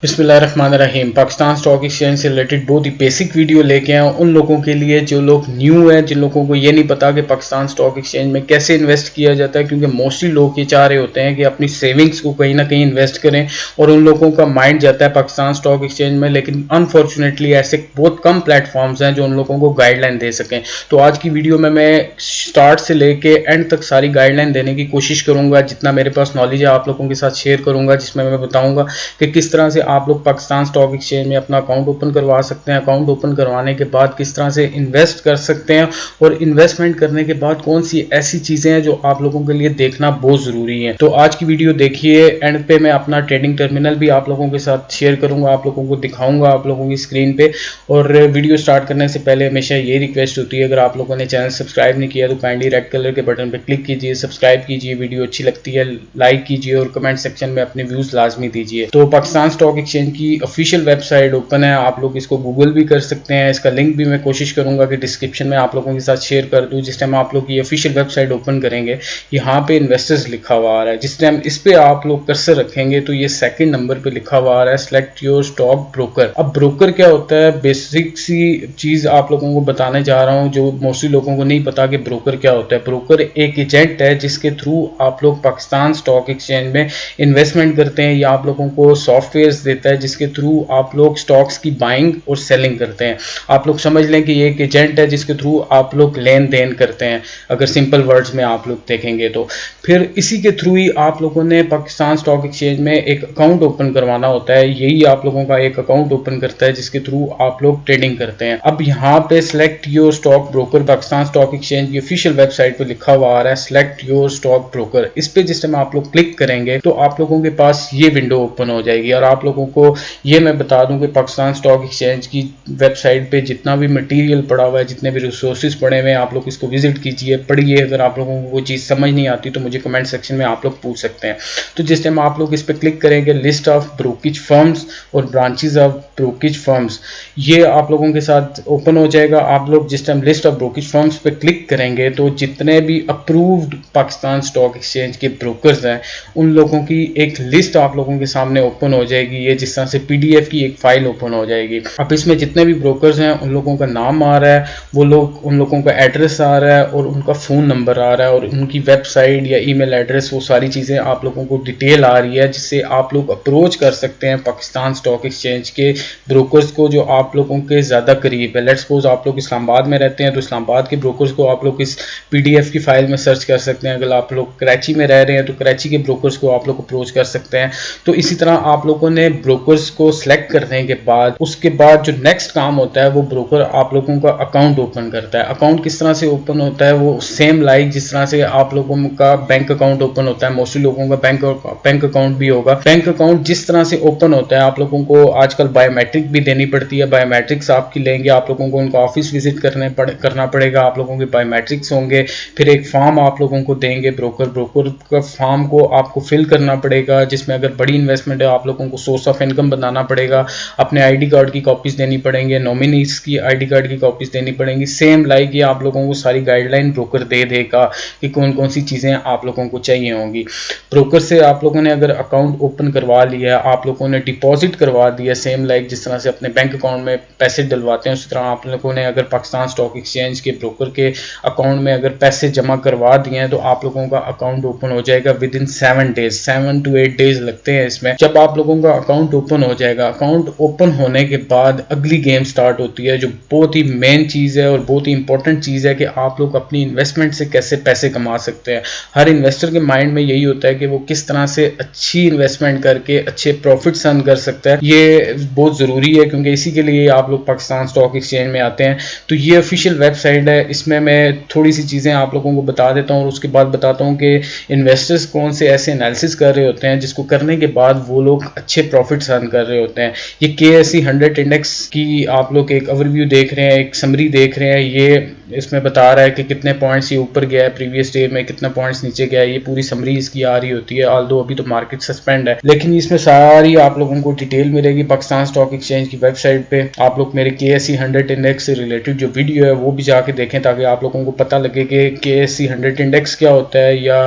बिस्मिल्लाहिर्रहमानिर्रहीम। Pakistan stock exchange से related बहुत ही बेसिक वीडियो लेके आए उन लोगों के लिए जो लोग न्यू हैं, जिन लोगों को ये नहीं पता कि पाकिस्तान स्टॉक एक्सचेंज में कैसे इन्वेस्ट किया जाता है, क्योंकि मोस्टली लोग ये चाह रहे होते हैं कि अपनी सेविंग्स को कहीं ना कहीं इन्वेस्ट करें और उन लोगों का माइंड जाता है पाकिस्तान स्टॉक एक्सचेंज में। लेकिन अनफॉर्चुनेटली ऐसे बहुत कम प्लेटफॉर्म्स हैं जो उन लोगों को गाइडलाइन दे सकें। तो आज की वीडियो में मैं स्टार्ट से लेके एंड तक सारी गाइडलाइन देने की कोशिश करूंगा, जितना मेरे पास नॉलेज है आप लोगों के साथ शेयर करूंगा, जिसमें मैं बताऊंगा कि किस तरह से आप लोग पाकिस्तान स्टॉक एक्सचेंज में अपना अकाउंट ओपन करवा सकते हैं। अकाउंट ओपन करवाने के बाद किस तरह से इन्वेस्ट कर सकते हैं और इन्वेस्टमेंट करने के बाद कौन सी ऐसी चीजें हैं जो आप लोगों के लिए देखना बहुत जरूरी है। तो आज की वीडियो देखिए, एंड पे मैं अपना ट्रेडिंग टर्मिनल भी आप लोगों के साथ शेयर करूंगा, आप लोगों को दिखाऊंगा आप लोगों की स्क्रीन पे। और वीडियो स्टार्ट करने से पहले हमेशा ये रिक्वेस्ट होती है, अगर आप लोगों ने चैनल सब्सक्राइब नहीं किया तो काइंडली रेड कलर के बटन पर क्लिक कीजिए, सब्सक्राइब कीजिए, वीडियो अच्छी लगती है लाइक कीजिए और कमेंट सेक्शन में अपने व्यूज लाजमी दीजिए। तो पाकिस्तान स्टॉक एक्सचेंज की ऑफिशियल वेबसाइट ओपन है, आप लोग इसको गूगल भी कर सकते हैं। इसका लिंक भी मैं कोशिश करूंगा कि डिस्क्रिप्शन में आप लोगों के साथ शेयर कर दूं। जिस टाइम आप लोग की ऑफिशियल वेबसाइट ओपन करेंगे, यहाँ पे इन्वेस्टर्स लिखा हुआ आ रहा है, जिस टाइम इस पे आप लोग कर्सर रखेंगे तो ये सेकंड नंबर पे लिखा हुआ आ रहा है सिलेक्ट योर स्टॉक ब्रोकर। अब ब्रोकर क्या होता है, बेसिक सी चीज आप लोगों को बताने जा रहा हूँ जो मोस्टली लोगों को नहीं पता कि ब्रोकर क्या होता है। ब्रोकर एक एजेंट है जिसके थ्रू आप लोग पाकिस्तान स्टॉक एक्सचेंज में इन्वेस्टमेंट करते हैं, या आप लोगों को सॉफ्टवेयर देता है जिसके थ्रू आप लोग स्टॉक्स की बाइंग और सेलिंग करते हैं। आप लोग समझ लें कि ये एक एजेंट है जिसके थ्रू आप लोग लेन देन करते हैं, अगर सिंपल वर्ड्स में आप लोग देखेंगे तो। फिर इसी के थ्रू ही आप लोगों ने पाकिस्तान स्टॉक एक्सचेंज में एक अकाउंट ओपन करवाना होता है, यही आप लोगों का एक अकाउंट ओपन करता है जिसके थ्रू आप लोग ट्रेडिंग करते हैं। अब यहाँ पे select your stock broker Pakistan stock exchange की ऑफिशियल वेबसाइट पे लिखा हुआ आ रहा है सिलेक्ट योर स्टॉक ब्रोकर। इस पे जिस टाइम आप लोग क्लिक करेंगे तो आप लोगों के पास ये विंडो ओपन हो जाएगी। और आप लोगों को ये मैं बता दूं कि पाकिस्तान स्टॉक एक्सचेंज की वेबसाइट पे जितना भी मटेरियल पड़ा हुआ है, जितने भी रिसोर्सेज पड़े हुए हैं, आप लोग इसको विजिट कीजिए, पढ़िए। अगर आप लोगों को कोई चीज़ समझ नहीं आती तो मुझे कमेंट सेक्शन में आप लोग पूछ सकते हैं। तो जिस टाइम आप लोग इस पर क्लिक करेंगे, लिस्ट ऑफ ब्रोकेज फर्म्स और ब्रांचेज ऑफ ब्रोकेज फर्म्स, ये आप लोगों के साथ ओपन हो जाएगा। आप लोग जिस time list of brokerage firms पे क्लिक करेंगे तो जितने भी अप्रूव्ड पाकिस्तान स्टॉक एक्सचेंज के ब्रोकर्स हैं उन लोगों की एक लिस्ट आप लोगों के सामने ओपन हो जाएगी। ये जिस तरह से पीडीएफ की एक फाइल ओपन हो जाएगी। अब इसमें जितने भी ब्रोकर्स हैं उन लोगों का नाम आ रहा है, वो लोग उन लोगों का एड्रेस आ रहा है और उनका फ़ोन नंबर आ रहा है और उनकी वेबसाइट या ईमेल एड्रेस, वो सारी चीज़ें आप लोगों को डिटेल आ रही है, जिससे आप लोग अप्रोच कर सकते हैं पाकिस्तान स्टॉक एक्सचेंज के ब्रोकर्स को जो आप लोगों के ज़्यादा करीब है। लेट्स सपोज आप लोग इस्लामाबाद में रहते हैं तो इस्लामाबाद के ब्रोकर्स को आप लोग इस पीडीएफ की फाइल में सर्च कर सकते हैं। अगर आप लोग कराची में रह रहे हैं तो कराची के ब्रोकर्स को आप लोग अप्रोच कर सकते हैं। तो इसी तरह आप लोगों ने ब्रोकर्स को सिलेक्ट करने के बाद उसके बाद जो नेक्स्ट काम होता है वो ब्रोकर आप लोगों का अकाउंट ओपन करता है। अकाउंट किस तरह से ओपन होता है, वो सेम लाइक जिस तरह से आप लोगों का बैंक अकाउंट ओपन होता है, मोस्टली लोगों का बैंक अकाउंट भी होगा। बैंक अकाउंट जिस तरह से ओपन होता है, आप लोगों को आजकल बायोमेट्रिक भी देनी पड़ती है, बायोमेट्रिक्स आपकी लेंगे, आप लोगों को उनका ऑफिस विजिट करना पड़ेगा, आप लोगों के बायोमेट्रिक्स होंगे। फिर एक फॉर्म आप लोगों को देंगे ब्रोकर का फॉर्म को आपको फिल करना पड़ेगा, जिसमें अगर बड़ी इन्वेस्टमेंट है आप लोगों को सोर्स ऑफ इनकम बनाना पड़ेगा, अपने आईडी कार्ड की कॉपीज देनी पड़ेंगे, नॉमिनीज की आईडी कार्ड की कॉपीज देनी पड़ेंगी। सेम लाइक ये आप लोगों को सारी गाइडलाइन ब्रोकर दे देगा कि कौन कौन सी चीज़ें आप लोगों को चाहिए होंगी। ब्रोकर से आप लोगों ने अगर अकाउंट ओपन करवा लिया, आप लोगों ने डिपॉजिट करवा दिया, सेम लाइक जिस तरह से अपने बैंक अकाउंट में पैसे डलवाते हैं उसी तरह आप लोगों ने अगर पाकिस्तान स्टॉक एक्सचेंज के ब्रोकर के अकाउंट में अगर पैसे जमा करवा दिए हैं तो आप लोगों का अकाउंट ओपन हो जाएगा with in 7 days. 7 to 8 days लगते हैं इसमें। जब आप लोगों का अकाउंट ओपन हो जाएगा, अकाउंट ओपन होने के बाद अगली गेम स्टार्ट होती है, जो बहुत ही मेन चीज़ है और बहुत ही इंपॉर्टेंट चीज़ है कि आप लोग अपनी इन्वेस्टमेंट से कैसे पैसे कमा सकते हैं। हर इन्वेस्टर के माइंड में यही होता है कि वो किस तरह से अच्छी इन्वेस्टमेंट करके अच्छे प्रॉफिट्स अर्न कर सकता है। ये बहुत ज़रूरी है क्योंकि इसी के लिए आप लोग पाकिस्तान स्टॉक एक्सचेंज में आते हैं। तो ये ऑफिशियल वेबसाइट है, इसमें मैं थोड़ी सी चीज़ें आप लोगों को बता देता हूँ और उसके बाद बताता हूँ कि इन्वेस्टर्स कौन से ऐसे एनालिसिस कर रहे होते हैं जिसको करने के बाद वो लोग अच्छे प्रॉफिट्स अर्न कर रहे होते हैं। ये KSE 100 इंडेक्स की आप लोग एक ओवरव्यू देख रहे हैं, एक समरी देख रहे हैं। ये इसमें बता रहा है कि कितने पॉइंट्स ये ऊपर गया है प्रीवियस डे में, कितने पॉइंट्स नीचे गया है, ये पूरी समरी इसकी आ रही होती है। ऑल्दो अभी तो मार्केट सस्पेंड है, लेकिन इसमें सारी आप लोगों को डिटेल मिलेगी पाकिस्तान स्टॉक एक्सचेंज की वेबसाइट पे। आप लोग मेरे KSE 100 इंडेक्स से रिलेटेड जो वीडियो है वो भी जाके देखें, ताकि आप लोगों को पता लगे कि KSE 100 इंडेक्स क्या होता है, या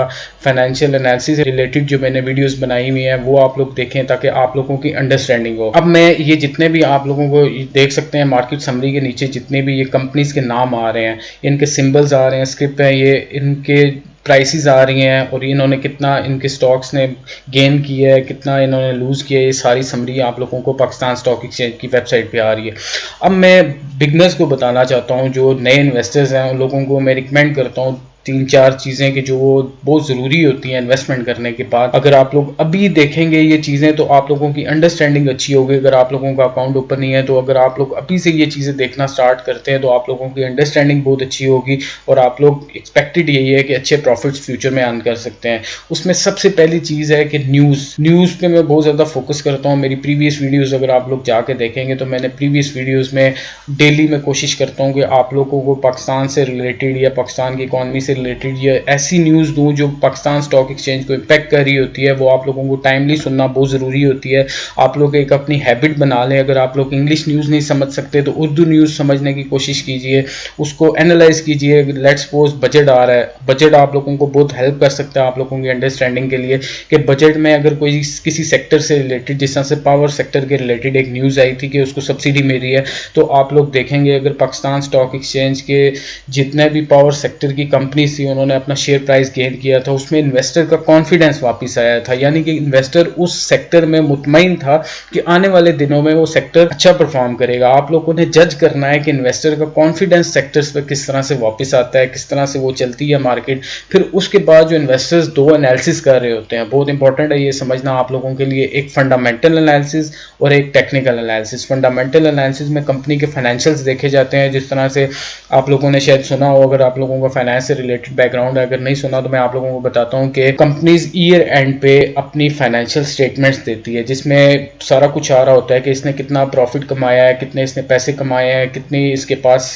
फाइनेंशियल एनालिसिस से रिलेटेड जो मैंने वीडियोस बनाई हुई हैं वो आप लोग देखें, ताकि आप लोगों की अंडरस्टैंडिंग हो। अब मैं ये जितने भी आप लोगों को देख सकते हैं मार्केट समरी के नीचे जितने भी ये कंपनीज के नाम आ रहे हैं, इनके सिंबल्स आ रहे हैं, स्क्रिप्ट है, ये इनके प्राइसेस आ रही हैं, और इन्होंने कितना इनके स्टॉक्स ने गेन किया है, कितना इन्होंने लूज़ किया है, ये सारी समरी आप लोगों को पाकिस्तान स्टॉक एक्सचेंज की वेबसाइट पे आ रही है। अब मैं बिगनर्स को बताना चाहता हूँ, जो नए इन्वेस्टर्स हैं उन लोगों को मैं रिकमेंड करता हूँ 3-4 चीज़ें कि जो बहुत ज़रूरी होती हैं इन्वेस्टमेंट करने के बाद। अगर आप लोग अभी देखेंगे ये चीज़ें तो आप लोगों की अंडरस्टैंडिंग अच्छी होगी। अगर आप लोगों का अकाउंट ओपन नहीं है तो अगर आप लोग अभी से ये चीज़ें देखना स्टार्ट करते हैं तो आप लोगों की अंडरस्टैंडिंग बहुत अच्छी होगी, और आप लोग एक्सपेक्टेड यही है कि अच्छे प्रॉफिट्स फ्यूचर में अर्न कर सकते हैं। उसमें सबसे पहली चीज़ है कि न्यूज़ पे मैं बहुत ज़्यादा फोकस करता हूँ। मेरी प्रीवियस वीडियोज़ अगर आप लोग जाके देखेंगे तो मैंने प्रीवियस वीडियोज़ में डेली में कोशिश करता हूँ कि आप लोगों को पाकिस्तान से रिलेटेड या पाकिस्तान की इकॉनमी से रिलेटेड या ऐसी न्यूज़ दूँ जो पाकिस्तान स्टॉक एक्सचेंज को इम्पैक्ट कर रही होती है। वो आप लोगों को टाइमली सुनना बहुत ज़रूरी होती है। आप लोग एक अपनी हैबिट बना लें, अगर आप लोग इंग्लिश न्यूज़ नहीं समझ सकते तो उर्दू न्यूज़ समझने की कोशिश कीजिए, उसको एनालाइज कीजिए। लेट्स सपोज बजट आ रहा है, बजट आप लोगों को बहुत हेल्प कर सकता है आप लोगों की अंडरस्टैंडिंग के लिए, कि बजट में अगर कोई किसी सेक्टर से रिलेटेड, जिस तरह से पावर सेक्टर के रिलेटेड एक न्यूज़ आई थी कि उसको सब्सिडी मिल रही है, तो आप लोग देखेंगे अगर पाकिस्तान स्टॉक एक्सचेंज के जितने भी पावर सेक्टर की कंपनीज थी उन्होंने अपना शेयर प्राइस गेन किया था, उसमें इन्वेस्टर का कॉन्फिडेंस वापस आया था। यानी कि इन्वेस्टर उस सेक्टर में मुतमईन था कि आने वाले दिनों में वो सेक्टर अच्छा परफॉर्म करेगा। आप लोगों ने जज करना है कि इन्वेस्टर का कॉन्फिडेंस सेक्टर्स पर किस तरह से वापस आता है, किस तरह से वो चलती है मार्केट। फिर उसके बाद जो इन्वेस्टर्स दो एनालिसिस कर रहे होते हैं, बहुत इंपॉर्टेंट है ये समझना आप लोगों के लिए, एक फंडामेंटल एनालिसिस और एक टेक्निकल एनालिसिस। फंडामेंटल एनालिसिस में कंपनी के फाइनेंशियल्स देखे जाते हैं, जिस तरह से आप लोगों ने शायद सुना हो, अगर आप लोगों का फाइनेंस से रिलेटेड बैकग्राउंड है, अगर नहीं सुना तो मैं आप लोगों को बताता हूं कि कंपनीज ईयर एंड पे अपनी फाइनेंशियल स्टेटमेंट्स देती है, जिसमें सारा कुछ आ रहा होता है कि इसने कितना प्रॉफिट कमाया है, कितने इसने पैसे कमाए हैं, कितनी इसके पास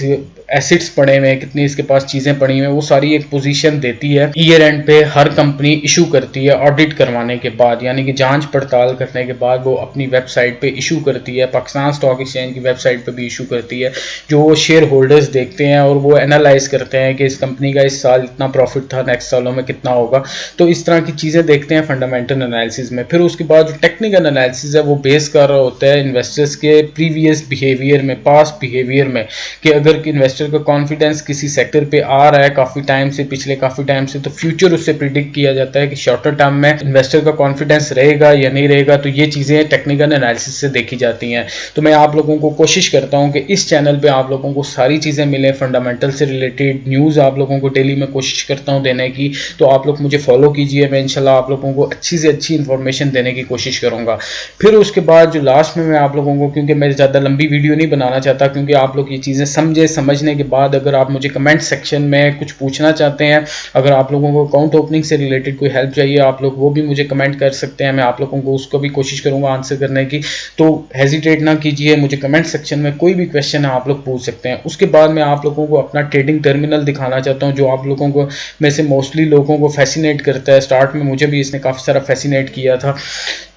एसेट्स पड़े हुए हैं, कितनी इसके पास चीजें पड़ी हुई हैं, वो सारी एक पोजीशन देती है। ईयर एंड पे हर कंपनी इशू करती है ऑडिट करवाने के बाद, यानी कि जांच पड़ताल करने के बाद वो अपनी वेबसाइट पे इशू करती है, पाकिस्तान स्टॉक एक्सचेंज की वेबसाइट पे भी इशू करती है, जो वो शेयर होल्डर्स देखते हैं और वो एनालाइज करते हैं कि इस कंपनी का इस साल इतना प्रॉफिट था, नेक्स्ट सालों में कितना होगा। तो इस तरह की चीजें देखते हैं फंडामेंटल एनालिसिस में। फिर उसके बाद जो टेक्निकल एनालिसिस है वो बेस कर रहा होता है इन्वेस्टर्स के प्रीवियस बिहेवियर में, पास्ट बिहेवियर में, कि अगर इन्वेस्टर का कॉन्फिडेंस किसी सेक्टर पे आ रहा है काफी टाइम से, पिछले काफी टाइम से, तो फ्यूचर उससे प्रिडिक्ट किया जाता है कि शॉर्टर टर्म में इन्वेस्टर का कॉन्फिडेंस रहेगा या नहीं रहेगा। तो ये चीजें टेक्निकल एनालिसिस से देखी जाती हैं। तो मैं आप लोगों को कोशिश करता हूं कि इस चैनल पे आप लोगों को सारी चीजें मिले, फंडामेंटल से रिलेटेड न्यूज आप लोगों को डेली में कोशिश करता हूं देने की। तो आप लोग मुझे फॉलो कीजिए, मैं इंशाल्लाह आप लोगों को अच्छी से अच्छी इंफॉर्मेशन देने की कोशिश करूंगा। फिर उसके बाद जो लास्ट में मैं आप लोगों को, क्योंकि मैं ज्यादा लंबी वीडियो नहीं बनाना चाहता, क्योंकि आप लोग ये चीजें समझे, समझने के बाद अगर आप मुझे कमेंट सेक्शन में कुछ पूछना चाहते हैं, अगर आप लोगों को अकाउंट ओपनिंग से रिलेटेड कोई हेल्प चाहिए, आप लोग वो भी मुझे कमेंट कर सकते हैं, मैं आप लोगों को उसको भी कोशिश करूंगा आंसर करने की। तो हेजिटेट ना कीजिए, मुझे कमेंट सेक्शन में कोई भी क्वेश्चन है आप लोग पूछ सकते हैं। उसके बाद मैं आप लोगों को अपना ट्रेडिंग टर्मिनल दिखाना चाहता हूं, जो आप लोगों को में से मोस्टली लोगों को फैसिनेट करता है। स्टार्ट में मुझे भी इसने काफ़ी सारा फैसिनेट किया था।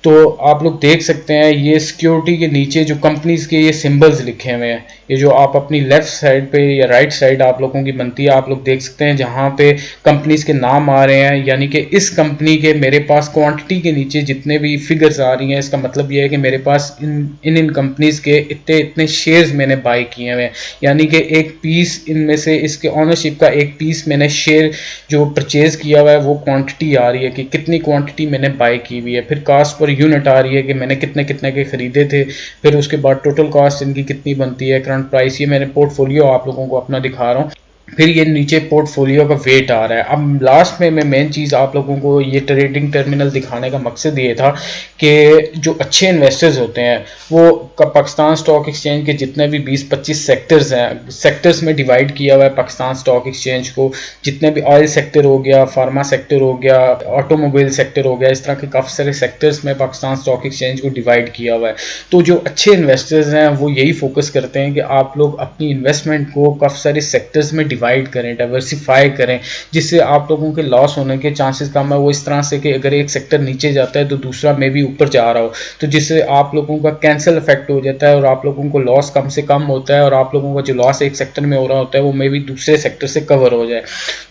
तो आप लोग देख सकते हैं ये सिक्योरिटी के नीचे जो कंपनीज के ये सिंबल्स लिखे हुए हैं, ये जो आप अपनी लेफ्ट साइड पे या राइट साइड आप लोगों की बनती है, आप लोग देख सकते हैं जहां पे कंपनीज के नाम आ रहे हैं, यानी कि इस कंपनी के मेरे पास क्वांटिटी के नीचे जितने भी फिगर्स आ रही हैं, इसका मतलब ये है कि मेरे पास इन कंपनीज के इतने इतने शेयर्स मैंने बाय किए हुए हैं, यानी कि एक पीस इनमें से इसके ऑनरशिप का एक पीस मैंने शेयर जो परचेज किया हुआ है वो क्वांटिटी आ रही है कि कितनी क्वांटिटी मैंने बाय की हुई है। फिर कास्ट यूनिट आ रही है कि मैंने कितने कितने के खरीदे थे। फिर उसके बाद टोटल कॉस्ट इनकी कितनी बनती है, करंट प्राइस, ये मैंने पोर्टफोलियो आप लोगों को अपना दिखा रहा हूँ। फिर ये नीचे पोर्टफोलियो का वेट आ रहा है। अब लास्ट में मैं मेन चीज़ आप लोगों को ये ट्रेडिंग टर्मिनल दिखाने का मकसद ये था कि जो अच्छे इन्वेस्टर्स होते हैं वो पाकिस्तान स्टॉक एक्सचेंज के जितने भी 20-25 सेक्टर्स हैं, सेक्टर्स में डिवाइड किया हुआ है पाकिस्तान स्टॉक एक्सचेंज को। जितने भी ऑयल सेक्टर हो गया, फार्मा सेक्टर हो गया, ऑटोमोबाइल सेक्टर हो गया, इस तरह के काफ़ी सारे सेक्टर्स में पाकिस्तान स्टॉक एक्सचेंज को डिवाइड किया हुआ है। तो जो अच्छे इन्वेस्टर्स हैं वो यही फोकस करते हैं कि आप लोग अपनी इन्वेस्टमेंट को काफ़ी सारे सेक्टर्स में डिवाइड करें, डाइवर्सिफाई करें, जिससे आप लोगों के लॉस होने के चांसेस कम है। वो इस तरह से कि अगर एक सेक्टर नीचे जाता है तो दूसरा में भी ऊपर जा रहा हो, तो जिससे आप लोगों का कैंसल इफेक्ट हो जाता है और आप लोगों को लॉस कम से कम होता है और आप लोगों का जो लॉस एक सेक्टर में हो रहा होता है वो मे भी दूसरे सेक्टर से कवर हो जाए।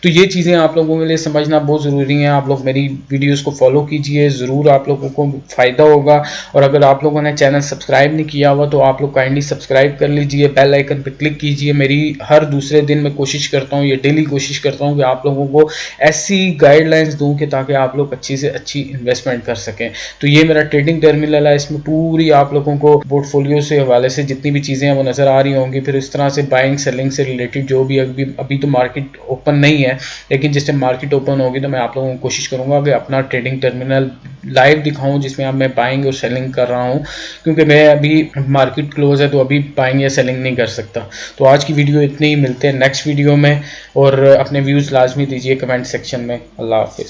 तो ये चीज़ें आप लोगों के लिए समझना बहुत ज़रूरी है। आप लोग मेरी वीडियोस को फॉलो कीजिए, ज़रूर आप लोगों को फ़ायदा होगा। और अगर आप लोगों ने चैनल सब्सक्राइब नहीं किया हुआ तो आप लोग काइंडली सब्सक्राइब कर लीजिए, बेल आइकन पर क्लिक कीजिए। मेरी हर दूसरे दिन मैं कोशिश करता हूँ, ये डेली कोशिश करता हूँ कि आप लोगों को ऐसी गाइडलाइंस दूँ कि ताकि आप लोग अच्छी से अच्छी इन्वेस्टमेंट कर सकें। तो ये मेरा ट्रेडिंग टर्मिनल है, इसमें पूरी आप लोगों को पोर्टफोलियो से हवाले से जितनी भी चीज़ें हैं वो नज़र आ रही होंगी। फिर इस तरह से बाइंग सेलिंग से रिलेटेड जो भी अभी तो मार्केट ओपन नहीं है, लेकिन जिस टाइम मार्केट ओपन होगी तो मैं आप लोगों को कोशिश करूंगा कि अपना ट्रेडिंग टर्मिनल लाइव दिखाऊं जिसमें अब मैं बाइंग और सेलिंग कर रहा हूं, क्योंकि मैं अभी मार्केट क्लोज है तो अभी बाइंग या सेलिंग नहीं कर सकता। तो आज की वीडियो इतनी ही, मिलते हैं नेक्स्ट वीडियो में और अपने व्यूज़ लाजमी दीजिए कमेंट सेक्शन में। अल्लाह हाफिज़।